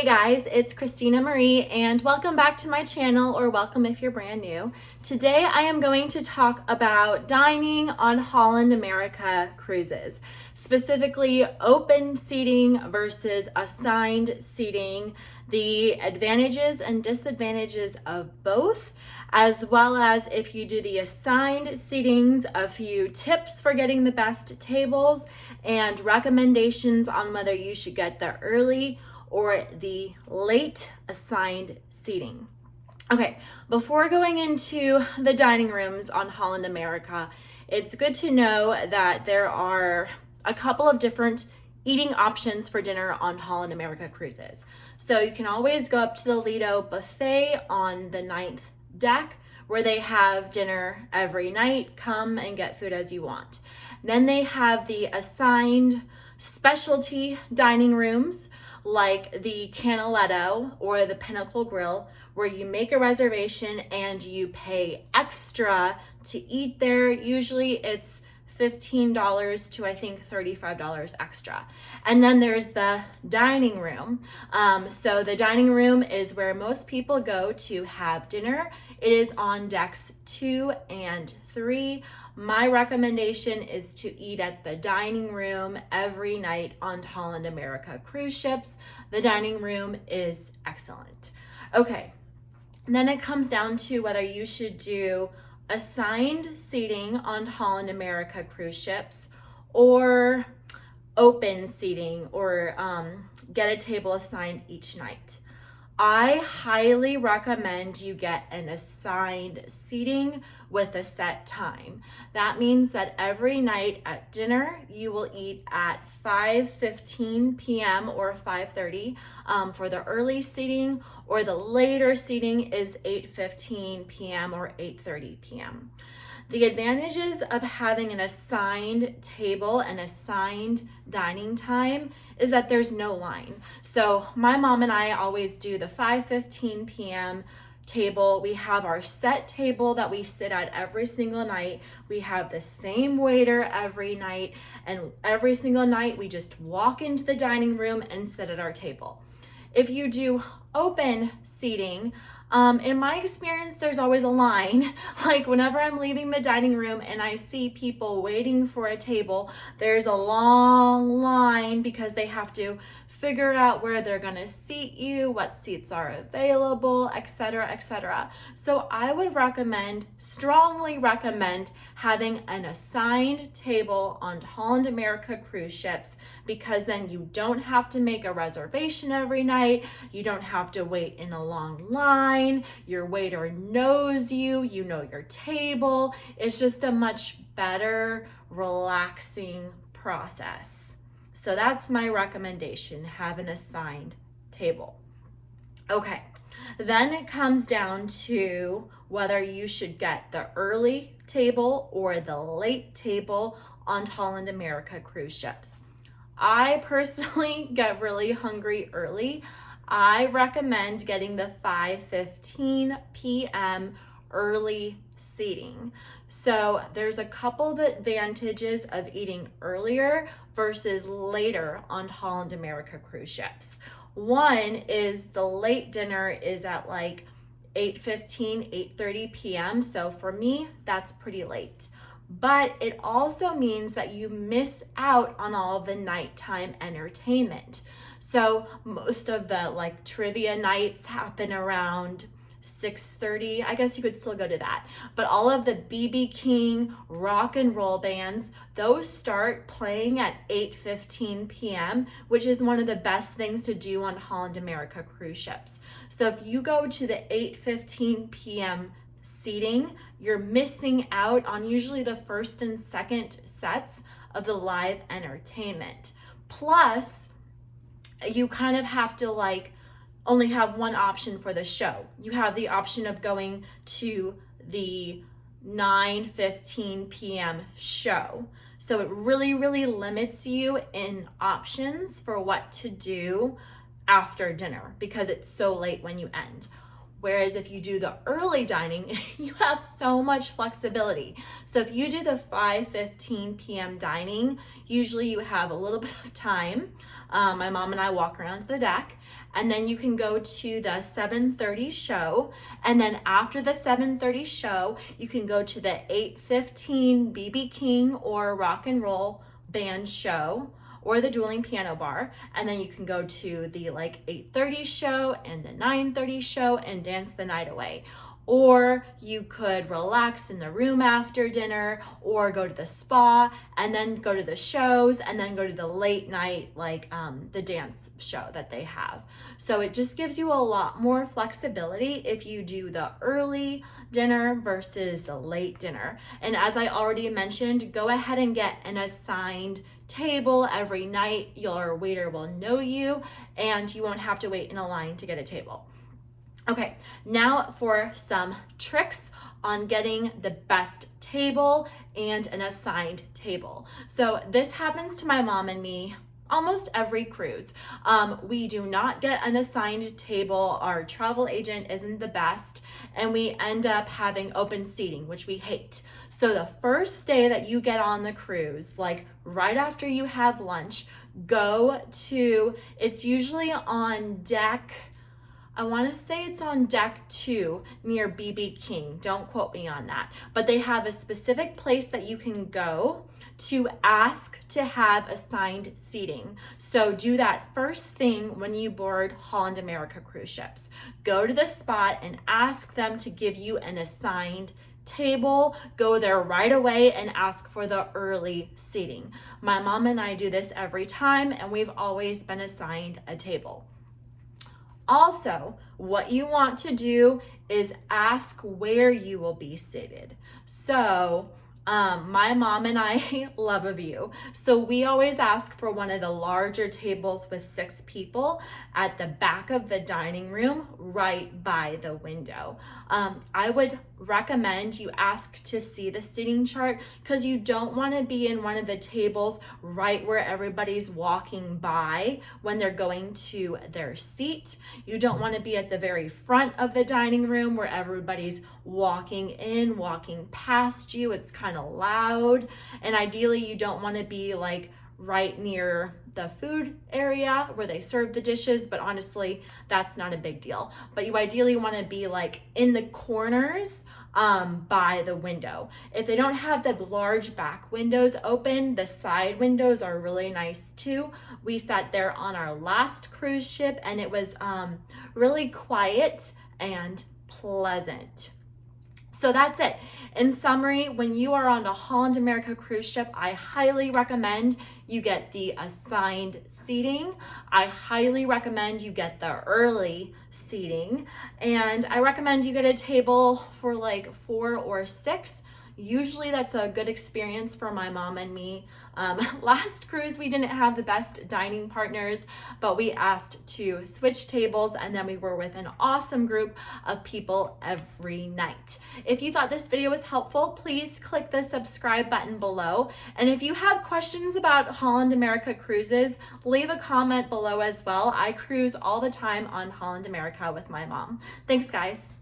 Hey guys, it's Christina Marie and welcome back to my channel, or welcome if you're brand new. Today I am going to talk about dining on Holland America cruises, specifically open seating versus assigned seating, the advantages and disadvantages of both, as well as if you do the assigned seatings, a few tips for getting the best tables and recommendations on whether you should get the early or the late assigned seating. Okay, before going into the dining rooms on Holland America, it's good to know that there are a couple of different eating options for dinner on Holland America cruises. So you can always go up to the Lido buffet on the 9th deck, where they have dinner every night. Come and get food as you want. Then they have the assigned specialty dining rooms, like the Canaletto or the Pinnacle Grill, where you make a reservation and you pay extra to eat there. Usually it's $15 to I think $35 extra. And then there's the dining room. So the dining room is where most people go to have dinner. It is on decks 2 and 3. My recommendation is to eat at the dining room every night on Holland America cruise ships. The dining room is excellent. Okay, then it comes down to whether you should do assigned seating on Holland America cruise ships or open seating, or get a table assigned each night. I highly recommend you get an assigned seating with a set time. That means that every night at dinner, you will eat at 5:15 p.m. or 5:30 for the early seating, or the later seating is 8:15 p.m. or 8:30 p.m. The advantages of having an assigned table and assigned dining time is that there's no line. So my mom and I always do the 5:15 p.m. table. We have our set table that we sit at every single night. We have the same waiter every night, and every single night we just walk into the dining room and sit at our table. If you do open seating, in my experience, there's always a line. Like whenever I'm leaving the dining room and I see people waiting for a table, there's a long line because they have to figure out where they're gonna seat you, what seats are available, etc., etc. So I would strongly recommend having an assigned table on Holland America cruise ships, because then you don't have to make a reservation every night. You don't have to wait in a long line. Your waiter knows you, you know your table. It's just a much better, relaxing process. So that's my recommendation, have an assigned table. Okay, then it comes down to whether you should get the early table or the late table on Holland America cruise ships. I personally get really hungry early. I recommend getting the 5:15 p.m. early seating. So there's a couple of advantages of eating earlier versus later on Holland America cruise ships. One is the late dinner is at like 8:15, 8:30 p.m. So for me, that's pretty late. But it also means that you miss out on all of the nighttime entertainment. So most of the like trivia nights happen around 6:30. I guess you could still go to that. But all of the BB King rock and roll bands, those start playing at 8:15 p.m., which is one of the best things to do on Holland America cruise ships. So if you go to the 8:15 p.m. seating, you're missing out on usually the first and second sets of the live entertainment. Plus, you kind of have to only have one option for the show. You have the option of going to the 9:15 p.m. show. So it really, really limits you in options for what to do after dinner because it's so late when you end. Whereas if you do the early dining, you have so much flexibility. So if you do the 5:15 p.m. dining, usually you have a little bit of time. My mom and I walk around to the deck, and then you can go to the 7:30 show. And then after the 7:30 show, you can go to the 8:15 BB King or rock and roll band show, or the dueling piano bar, and then you can go to the like 8:30 show and the 9:30 show and dance the night away. Or you could relax in the room after dinner, or go to the spa and then go to the shows, and then go to the late night, like the dance show that they have. So it just gives you a lot more flexibility if you do the early dinner versus the late dinner. And as I already mentioned, go ahead and get an assigned table every night. Your waiter will know you, and you won't have to wait in a line to get a table. Okay, now for some tricks on getting the best table and an assigned table. So this happens to my mom and me almost every cruise. We do not get an assigned table. Our travel agent isn't the best, and we end up having open seating, which we hate. So the first day that you get on the cruise, like right after you have lunch, it's usually on deck, I want to say it's on deck 2 near BB King. Don't quote me on that. But they have a specific place that you can go to ask to have assigned seating. So do that first thing when you board Holland America cruise ships. Go to the spot and ask them to give you an assigned table. Go there right away and ask for the early seating. My mom and I do this every time, and we've always been assigned a table. Also, what you want to do is ask where you will be seated. So, my mom and I love a view. So we always ask for one of the larger tables with 6 people at the back of the dining room, right by the window. I would recommend you ask to see the seating chart, because you don't want to be in one of the tables right where everybody's walking by when they're going to their seat. You don't want to be at the very front of the dining room where everybody's walking in, walking past you. It's kind of loud. And ideally, you don't want to be like right near the food area where they serve the dishes, but honestly, that's not a big deal. But you ideally want to be like in the corners by the window. If they don't have the large back windows open, the side windows are really nice too. We sat there on our last cruise ship, and it was really quiet and pleasant. So that's it. In summary, when you are on a Holland America cruise ship, I highly recommend you get the assigned seating. I highly recommend you get the early seating. And I recommend you get a table for like 4 or 6. Usually that's a good experience for my mom and me. Last cruise, we didn't have the best dining partners, but we asked to switch tables, and then we were with an awesome group of people every night. If you thought this video was helpful, please click the subscribe button below. And if you have questions about Holland America cruises, leave a comment below as well. I cruise all the time on Holland America with my mom. Thanks, guys.